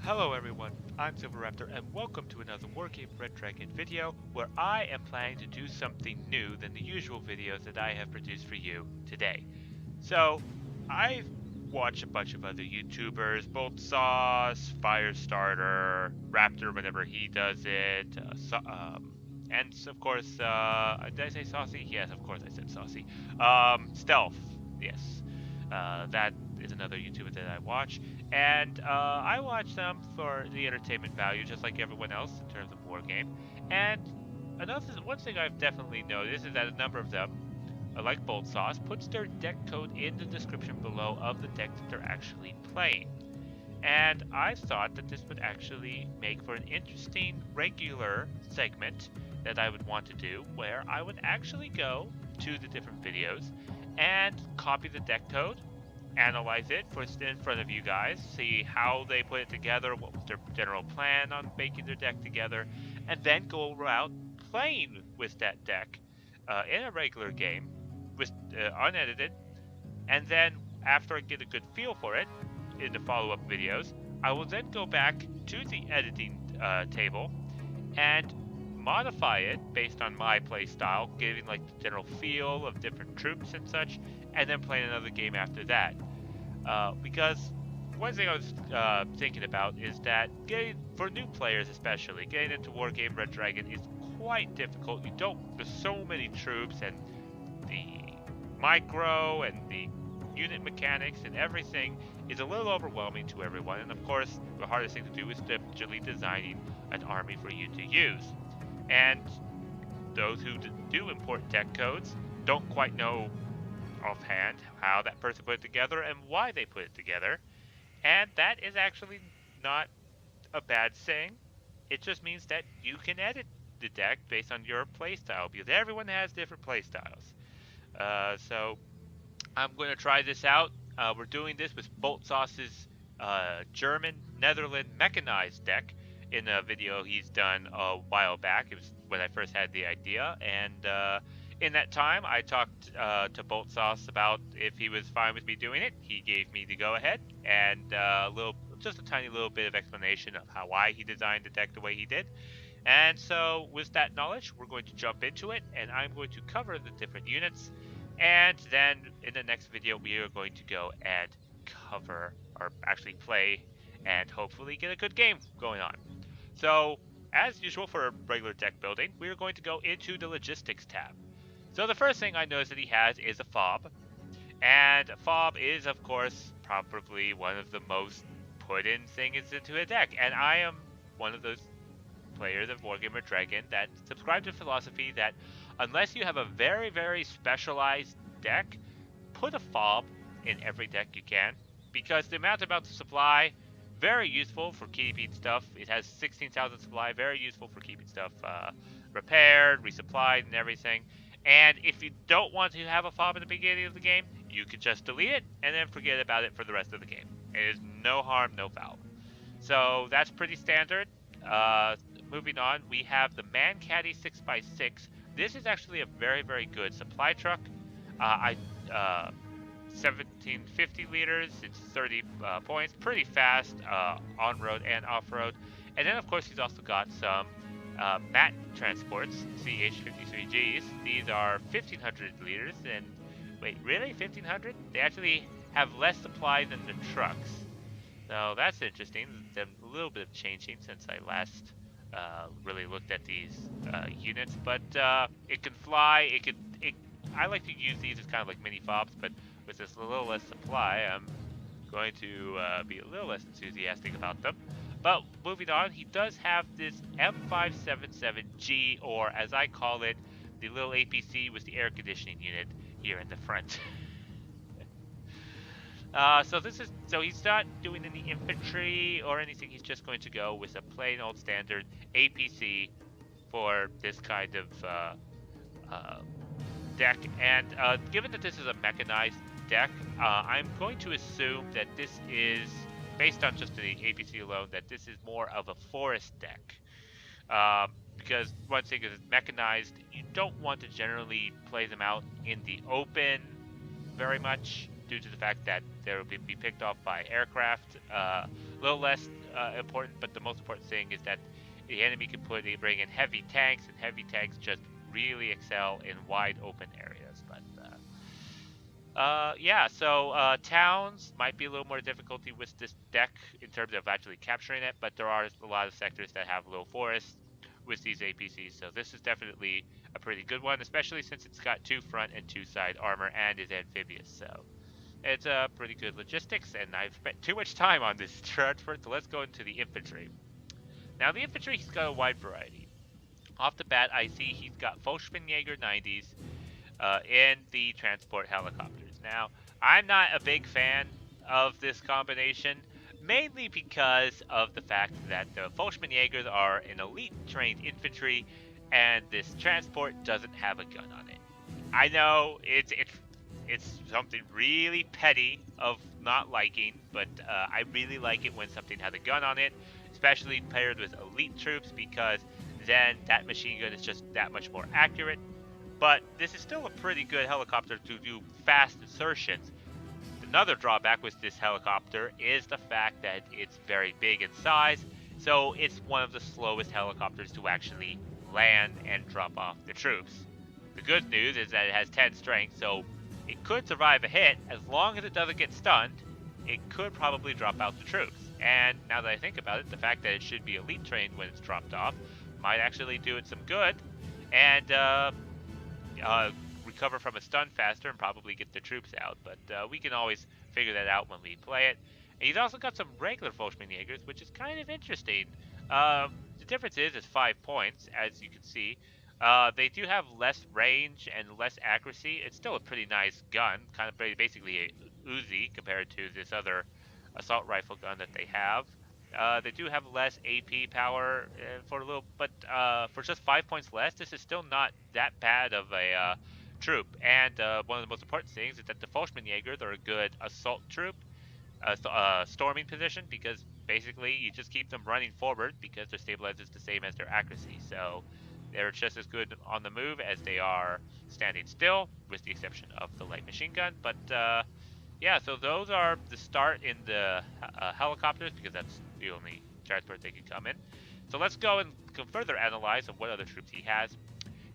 Hello everyone, I'm Silverraptor and welcome to another Wargame Red Dragon video where I am planning to do something new than the usual videos that I have produced for you today. So, I've watched a bunch of other YouTubers, Boltsauce, Firestarter, Raptor whenever he does it, and of course, did I say Saucy? Yes, of course I said Saucy. Stealth, yes. That is another YouTuber that I watch. And I watch them for the entertainment value, just like everyone else in terms of Wargame. And one thing I've definitely noticed is that a number of them, like Boltsauce, puts their deck code in the description below of the deck that they're actually playing. And I thought that this would actually make for an interesting regular segment that I would want to do, where I would actually go to the different videos and copy the deck code, analyze it in front of you guys, see how they put it together, what was their general plan on making their deck together, and then go around playing with that deck in a regular game, with unedited, and then after I get a good feel for it in the follow-up videos, I will then go back to the editing table and modify it based on my play style, giving like the general feel of different troops and such, and then playing another game after that. Because one thing I was thinking about is that for new players especially, getting into Wargame Red Dragon is quite difficult. There's so many troops and the micro and the unit mechanics and everything is a little overwhelming to everyone. And of course, the hardest thing to do is diligently designing an army for you to use. And those who do import deck codes don't quite know offhand how that person put it together and why they put it together. And that is actually not a bad thing. It just means that you can edit the deck based on your playstyle because everyone has different playstyles. So I'm going to try this out. We're doing this with Boltsauce's German Netherlands Mechanized deck in a video he's done a while back. It was when I first had the idea, and in that time, I talked to Boltsauce about if he was fine with me doing it. He gave me the go-ahead, and just a tiny little bit of explanation of why he designed the deck the way he did. And so, with that knowledge, we're going to jump into it, and I'm going to cover the different units. And then in the next video, we are going to go and cover, or actually play, and hopefully get a good game going on. So, as usual for regular deck building, we are going to go into the logistics tab. So the first thing I notice that he has is a fob. And a fob is, of course, probably one of the most put in things into a deck. And I am one of those players of Wargame Dragon that subscribe to the philosophy that unless you have a very, very specialized deck, put a fob in every deck you can. Because the amount of supply, very useful for keeping stuff. It has 16,000 supply, very useful for keeping stuff repaired, resupplied, and everything. And if you don't want to have a fob in the beginning of the game, you can just delete it and then forget about it for the rest of the game. It is no harm, no foul. So that's pretty standard. Moving on, we have the Man Caddy 6x6. This is actually a very, very good supply truck. 1750 liters, it's 30 points, pretty fast on road and off road. And then, of course, he's also got some mat transports, CH53Gs. These are 1500 liters, and wait, really? 1500? They actually have less supply than the trucks. So that's interesting. There's a little bit of changing since I last really looked at these units, but it can fly. I like to use these as kind of like mini fobs, but with this a little less supply, I'm going to be a little less enthusiastic about them. But moving on, he does have this M577G, or as I call it, the little APC with the air conditioning unit here in the front. So he's not doing any infantry or anything. He's just going to go with a plain old standard APC for this kind of deck. And given that this is a mechanized deck, I'm going to assume that this is, based on just the APC alone, that this is more of a forest deck. Because one thing is mechanized, you don't want to generally play them out in the open very much due to the fact that they will be picked off by aircraft little less important, but the most important thing is that the enemy can bring in heavy tanks, and heavy tanks just really excel in wide open areas. But yeah, so towns might be a little more difficulty with this deck in terms of actually capturing it, but there are a lot of sectors that have low forests with these APCs, so this is definitely a pretty good one, especially since it's got 2 front and 2 side armor and is amphibious, so it's a pretty good logistics, and I've spent too much time on this transfer, so let's go into the infantry. Now, the infantry, he's got a wide variety. Off the bat, I see he's got Fallschirmjäger 90s, in the transport helicopters. Now, I'm not a big fan of this combination, mainly because of the fact that the Fallschirmjägers are an elite trained infantry, and this transport doesn't have a gun on it. I know it's something really petty of not liking, but I really like it when something has a gun on it, especially paired with elite troops, because then that machine gun is just that much more accurate. But this is still a pretty good helicopter to do fast insertions. Another drawback with this helicopter is the fact that it's very big in size, so it's one of the slowest helicopters to actually land and drop off the troops. The good news is that it has 10 strength, so it could survive a hit. As long as it doesn't get stunned, it could probably drop out the troops. And now that I think about it, the fact that it should be elite trained when it's dropped off might actually do it some good, and recover from a stun faster and probably get the troops out. But we can always figure that out when we play it. And he's also got some regular Fallschirmjägers, which is kind of interesting. The difference is 5 points, as you can see. They do have less range and less accuracy. It's still a pretty nice gun, kind of basically a Uzi compared to this other assault rifle gun that they have. They do have less AP power for a little, but for just 5 points less, this is still not that bad of a troop. And one of the most important things is that the Fallschirmjägers are a good assault troop, storming position, because basically you just keep them running forward because their stabilizer is the same as their accuracy. So they're just as good on the move as they are standing still, with the exception of the light machine gun. But yeah, so those are the start in the helicopters, because that's the only transport they can come in. So let's go and further analyze of what other troops he has.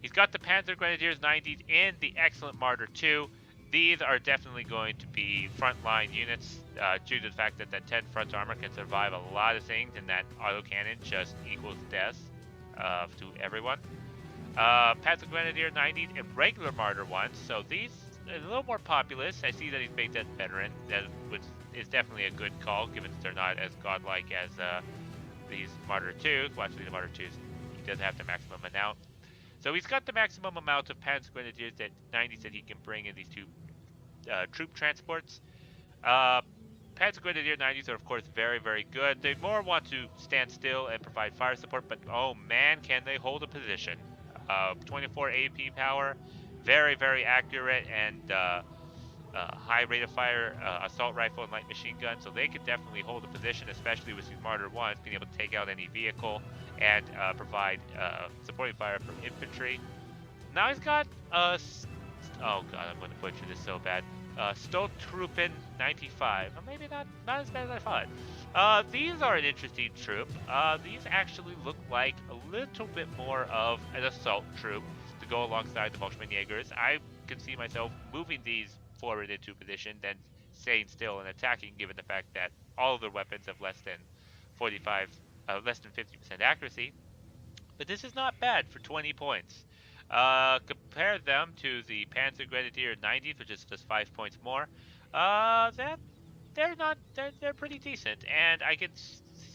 He's got the Panzer Grenadiers 90s and the excellent Martyr 2. These are definitely going to be frontline units due to the fact that that 10 front armor can survive a lot of things, and that autocannon just equals death to everyone. Panzer Grenadier 90s and regular Martyr 1s, so these a little more populous. I see that he's made that veteran. That is definitely a good call, given that they're not as godlike as these Martyr 2s. Well, actually, the Martyr 2s, he does have the maximum amount. So he's got the maximum amount of Panzer Grenadiers that 90s that he can bring in these 2 troop transports. Panzer Grenadier 90s are, of course, very, very good. They more want to stand still and provide fire support, but oh man, can they hold a position. 24 AP power, very, very accurate, and high rate of fire assault rifle and light machine gun, so they could definitely hold a position, especially with these Martyr 1s, being able to take out any vehicle and provide supporting fire from infantry. Now he's got, oh god, I'm going to butcher this so bad, Stoltruppen 95. Well, maybe not as bad as I thought. These are an interesting troop. These actually look like a little bit more of an assault troop to go alongside the Fallschirmjägers. I can see myself moving these forward into position than staying still and attacking, given the fact that all of their weapons have less than 50% accuracy. But this is not bad for 20 points. Compare them to the Panzer Grenadier 90s, which is just 5 points more. They're pretty decent, and I can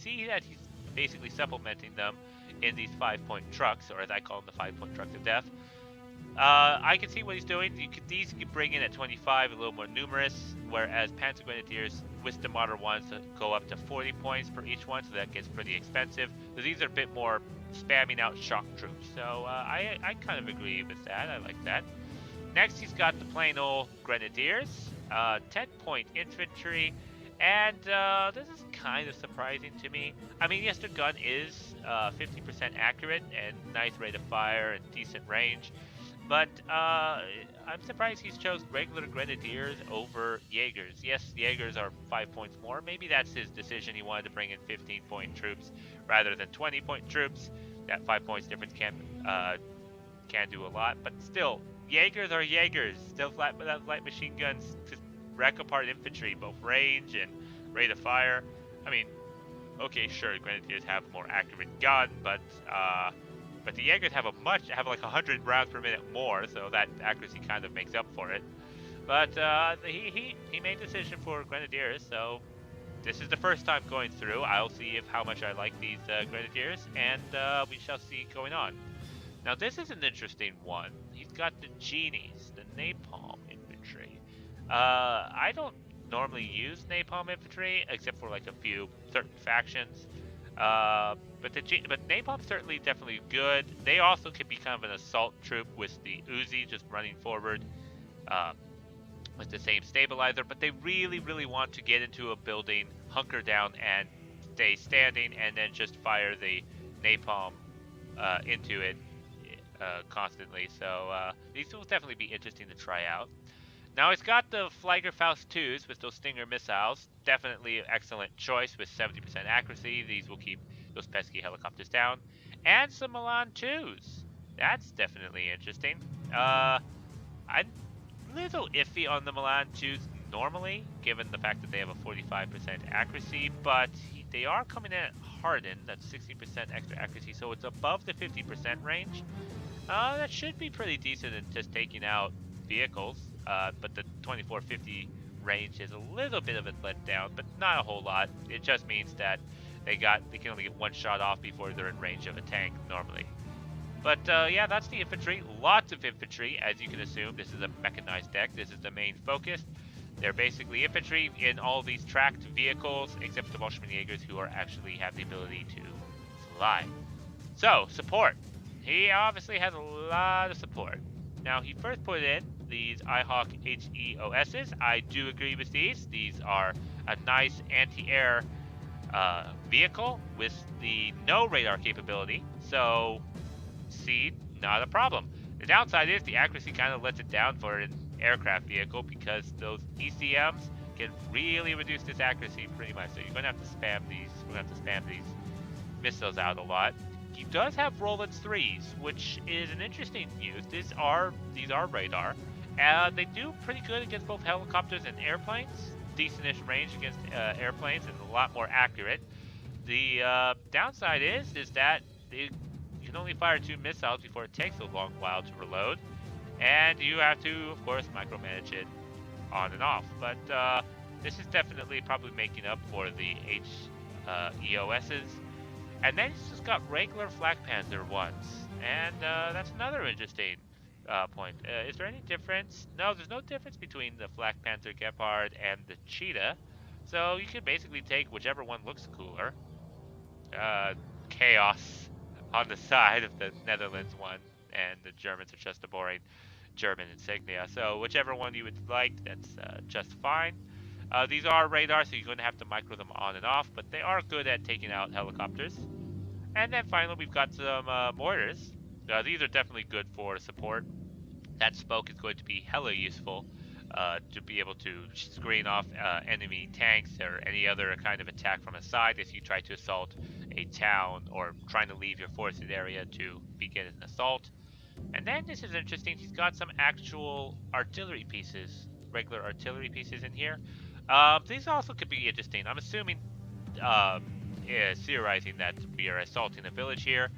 see that he's basically supplementing them in these 5-point trucks, or as I call them, the 5-point trucks of death. I can see what he's doing. These you can bring in at 25, a little more numerous, whereas Panzer Grenadiers with the Martyr 1s go up to 40 points per each one, so that gets pretty expensive. So these are a bit more spamming out shock troops. So I kind of agree with that. I like that. Next, he's got the plain old Grenadiers, 10-point infantry, and this is kind of surprising to me. I mean, yes, the gun is 50% accurate and nice rate of fire and decent range. But I'm surprised he's chose regular Grenadiers over Jaegers. Yes, Jaegers are 5 points more. Maybe that's his decision. He wanted to bring in 15-point troops rather than 20-point troops. That 5 points difference can do a lot. But still, Jaegers are Jaegers. Still light machine guns to wreck apart infantry, both range and rate of fire. I mean, okay, sure, Grenadiers have a more accurate gun, but the Jaegers have like 100 rounds per minute more, so that accuracy kind of makes up for it. But he made a decision for Grenadiers, so this is the first time going through. I'll see if how much I like these Grenadiers, and we shall see going on. Now this is an interesting one. He's got the Genies, the Napalm infantry. I don't normally use Napalm infantry except for like a few certain factions. But Napalm's certainly definitely good. They also can be kind of an assault troop with the Uzi just running forward uh, with the same stabilizer. But they really, really want to get into a building, hunker down, and stay standing, and then just fire the Napalm into it constantly. So these will definitely be interesting to try out. Now it's got the Fliegerfaust 2s with those Stinger missiles. Definitely an excellent choice with 70% accuracy. These will keep those pesky helicopters down. And some Milan 2s. That's definitely interesting. I'm a little iffy on the Milan 2s normally, given the fact that they have a 45% accuracy, but they are coming in at hardened. That's 60% extra accuracy, so it's above the 50% range. That should be pretty decent in just taking out vehicles, but the 2450 range is a little bit of a letdown, but not a whole lot. It just means that they can only get one shot off before they're in range of a tank normally. But yeah, that's the infantry. Lots of infantry, as you can assume. This is a mechanized deck. This is the main focus. They're basically infantry in all these tracked vehicles, except for the Bolshevik Jaegers, who actually have the ability to fly. So, support. He obviously has a lot of support. Now, he first put in these iHawk HEOSs. I do agree with these. These are a nice anti-air vehicle with the no radar capability. So, see, not a problem. The downside is the accuracy kind of lets it down for an aircraft vehicle because those ECMs can really reduce this accuracy pretty much. So you're going to have to spam these. We're going to have to spam these missiles out a lot. He does have Roland's 3s, which is an interesting use. These are radar. They do pretty good against both helicopters and airplanes. Decentish range against airplanes and a lot more accurate. The downside is that you can only fire 2 missiles before it takes a long while to reload. And you have to, of course, micromanage it on and off. But this is definitely probably making up for the EOSs. And then he's just got regular Flak Panther ones. And that's another interesting point. Is there any difference? No, there's no difference between the Flak Panther Gepard and the Cheetah. So you can basically take whichever one looks cooler. Chaos on the side of the Netherlands one, and the Germans are just a boring German insignia. So whichever one you would like, that's just fine. These are radar, so you're going to have to micro them on and off, but they are good at taking out helicopters. And then finally, we've got some mortars. These are definitely good for support. That smoke is going to be hella useful to be able to screen off enemy tanks or any other kind of attack from a side if you try to assault a town or trying to leave your forested area to begin an assault. And then this is interesting, he's got some actual artillery pieces, regular artillery pieces in here. These also could be interesting. I'm assuming, theorizing that we are assaulting a village here.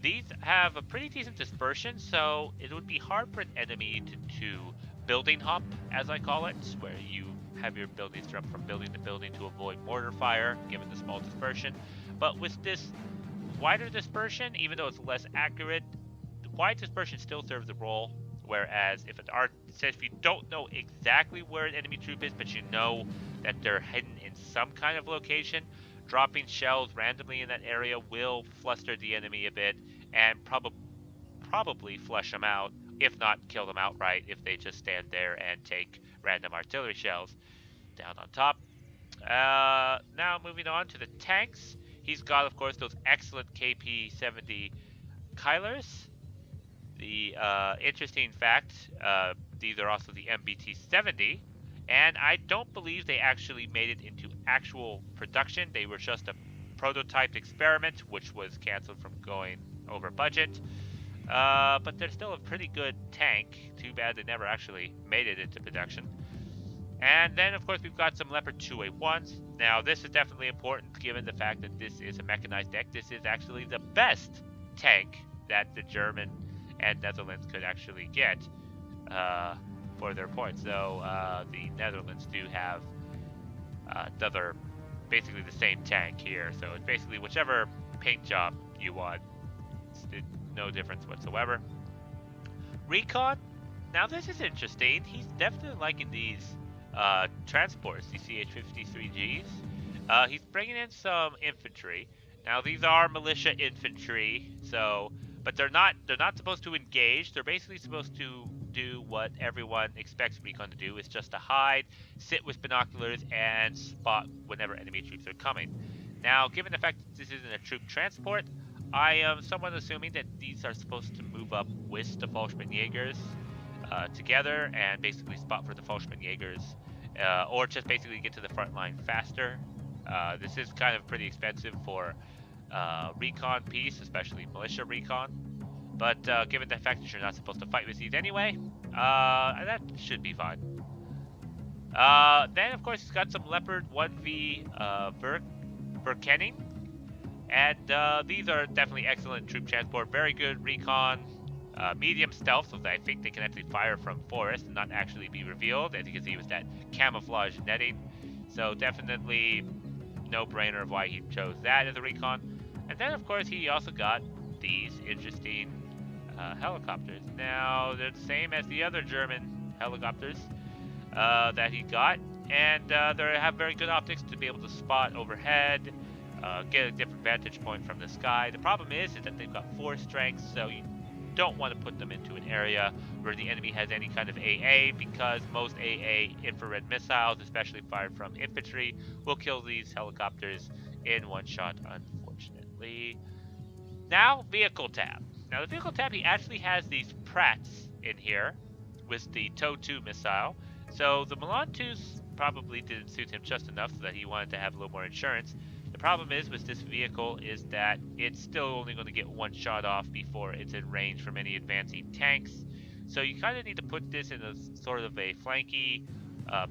These have a pretty decent dispersion, so it would be hard for an enemy to building hop, as I call it, where you have your buildings jump from building to building to avoid mortar fire, given the small dispersion. But with this wider dispersion, even though it's less accurate, the wide dispersion still serves the role. Whereas if if you don't know exactly where an enemy troop is, but you know that they're hidden in some kind of location, dropping shells randomly in that area will fluster the enemy a bit and probably flush them out, if not kill them outright if they just stand there and take random artillery shells down on top. Now moving on to the tanks. He's got, of course, those excellent KP-70 Kylers. The interesting fact, these are also the MBT-70, and I don't believe they actually made it into actual production. They were just a prototyped experiment, which was canceled from going over budget. But they're still a pretty good tank. Too bad they never actually made it into production. And then, of course, we've got some Leopard 2A1s. Now, this is definitely important given the fact that this is a mechanized deck. This is actually the best tank that the German and Netherlands could actually get for their points. So, the Netherlands do have basically the same tank here. So, it's basically whichever paint job you want. It's no difference whatsoever. Recon. Now, this is interesting. He's definitely liking these transports, the CH-53Gs. He's bringing in some infantry. Now these are militia infantry, but they're not supposed to engage. They're basically supposed to do what everyone expects recon to do. It's just to hide, sit with binoculars, and spot whenever enemy troops are coming. Now, given the fact that this isn't a troop transport, I am somewhat assuming that these are supposed to move up with the Fallschirmjägers together and basically spot for the Fallschirmjägers, or just basically get to the front line faster. This is kind of pretty expensive for recon piece, especially militia recon. But given the fact that you're not supposed to fight with these anyway, that should be fine. Then, of course, he's got some Leopard 1V Verkenning. And these are definitely excellent troop transport, very good recon, medium stealth, so that I think they can actually fire from forest and not actually be revealed, as you can see with that camouflage netting. So definitely no-brainer of why he chose that as a recon. And then, of course, he also got these interesting helicopters. Now, they're the same as the other German helicopters that he got, and they have very good optics to be able to spot overhead, get a different vantage point from the sky. The problem is that they've got 4 strengths, so you don't want to put them into an area where the enemy has any kind of AA, because most AA infrared missiles, especially fired from infantry, will kill these helicopters in one shot, unfortunately. Now, vehicle tab. Now, the vehicle tab, he actually has these Pratts in here with the TOW-2 missile. So the Milan 2s probably didn't suit him just enough so that he wanted to have a little more insurance. The problem is with this vehicle is that it's still only going to get one shot off before it's in range from any advancing tanks. So you kind of need to put this in a sort of a flanky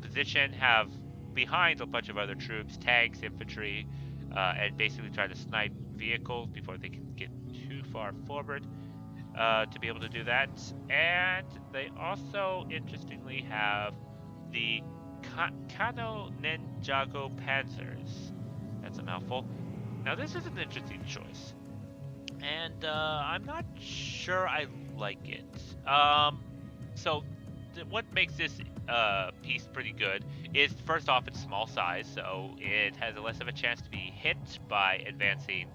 position, have behind a bunch of other troops, tanks, infantry, and basically try to snipe vehicles before they can get too far forward to be able to do that. And they also, interestingly, have the Kano Ninjago Panzers. That's a mouthful. Now, this is an interesting choice, and I'm not sure I like it. What makes this piece pretty good is, first off, it's small size, so it has less of a chance to be hit by advancing,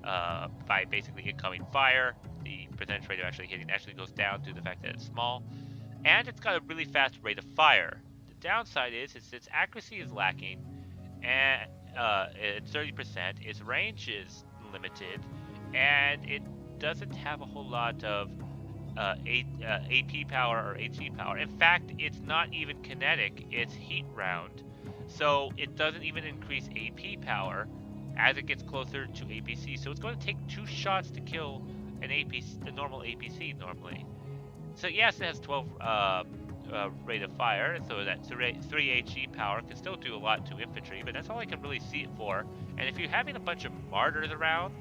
by basically incoming fire. The percentage rate of actually hitting actually goes down due to the fact that it's small, and it's got a really fast rate of fire. The downside is its accuracy is lacking, and it's 30%. Its range is limited, and it doesn't have a whole lot of AP power or HE power. In fact, it's not even kinetic, it's heat round. So it doesn't even increase AP power as it gets closer to APC. So it's going to take 2 shots to kill an APC, a normal APC normally. So yes, it has 12 rate of fire, so that 3 HE power can still do a lot to infantry, but that's all I can really see it for. And if you're having a bunch of martyrs around,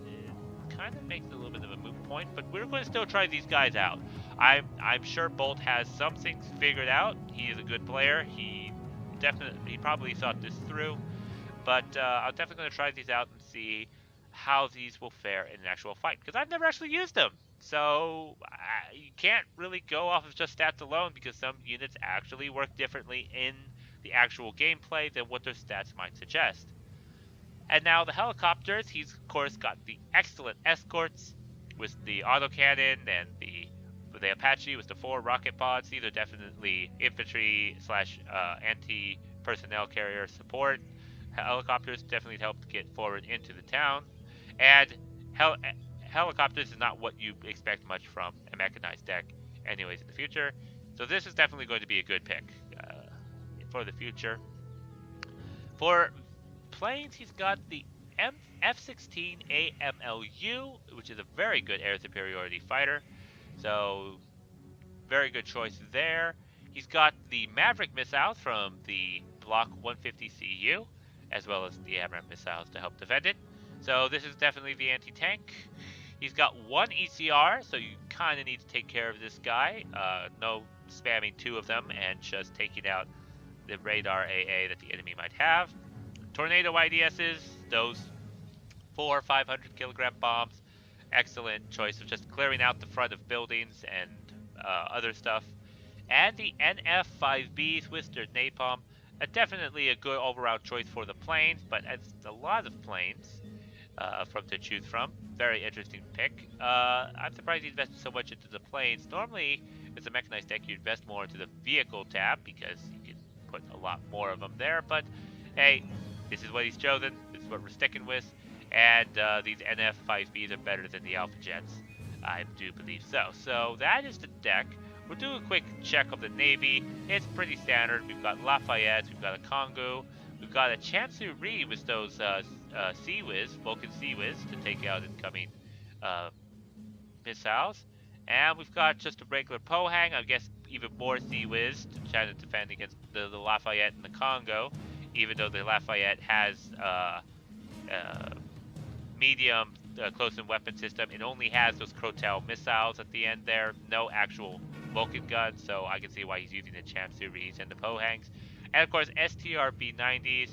it kind of makes it a little bit of a moot point, but we're going to still try these guys out. I'm sure Bolt has some things figured out. He is a good player. He probably thought this through, but I'm definitely going to try these out and see how these will fare in an actual fight, because I've never actually used them. So you can't really go off of just stats alone, because some units actually work differently in the actual gameplay than what their stats might suggest. And now the helicopters, he's of course got the excellent escorts with the autocannon and the Apache with the 4 rocket pods. These are definitely infantry slash anti-personnel carrier support. Helicopters definitely help get forward into the town. And helicopters is not what you expect much from a mechanized deck anyways in the future. So this is definitely going to be a good pick for the future. For planes, he's got the F-16 AMLU, which is a very good air superiority fighter. So very good choice there. He's got the Maverick missiles from the Block 150 CU, as well as the AMRAAM missiles to help defend it. So this is definitely the anti-tank. He's got one ECR, so you kind of need to take care of this guy. No spamming two of them and just taking out the radar AA that the enemy might have. Tornado IDSs, those 4 or 500 kilogram bombs. Excellent choice of just clearing out the front of buildings and other stuff. And the NF5Bs with their napalm. Definitely a good overall choice for the planes, but it's a lot of planes from to choose from. Very interesting pick. I'm surprised he invested so much into the planes. Normally, as a mechanized deck, you invest more into the vehicle tab because you can put a lot more of them there. But hey, this is what he's chosen. This is what we're sticking with. And these NF5Bs are better than the Alpha Jets. I do believe so. So that is the deck. We'll do a quick check of the Navy. It's pretty standard. We've got Lafayette, we've got a Congo, we've got a Chancery with those Sea-Wiz, Vulcan Sea-Wiz, to take out incoming missiles. And we've got just a regular Pohang, I guess even more Sea-Wiz to try to defend against the Lafayette and the Congo, even though the Lafayette has medium close-in weapon system. It only has those Crotel missiles at the end there, no actual Vulcan guns, so I can see why he's using the Chanceries and the Pohangs. And of course, STR-B90s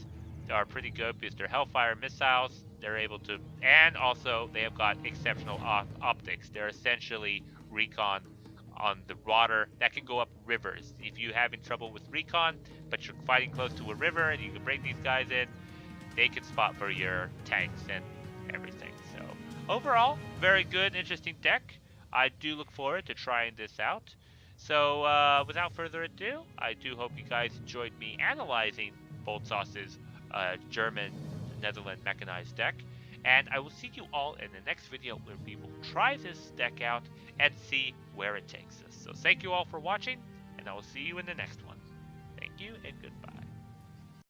are pretty good because they're Hellfire missiles. They're able to, and also they have got exceptional optics. They're essentially recon on the water that can go up rivers. If you're having trouble with recon, but you're fighting close to a river and you can bring these guys in, they can spot for your tanks and everything. So overall, very good, interesting deck. I do look forward to trying this out. So without further ado, I do hope you guys enjoyed me analyzing Boltsauce's German Netherlands mechanized deck. And I will see you all in the next video where we will try this deck out and see where it takes us. So thank you all for watching, and I will see you in the next one. Thank you and goodbye.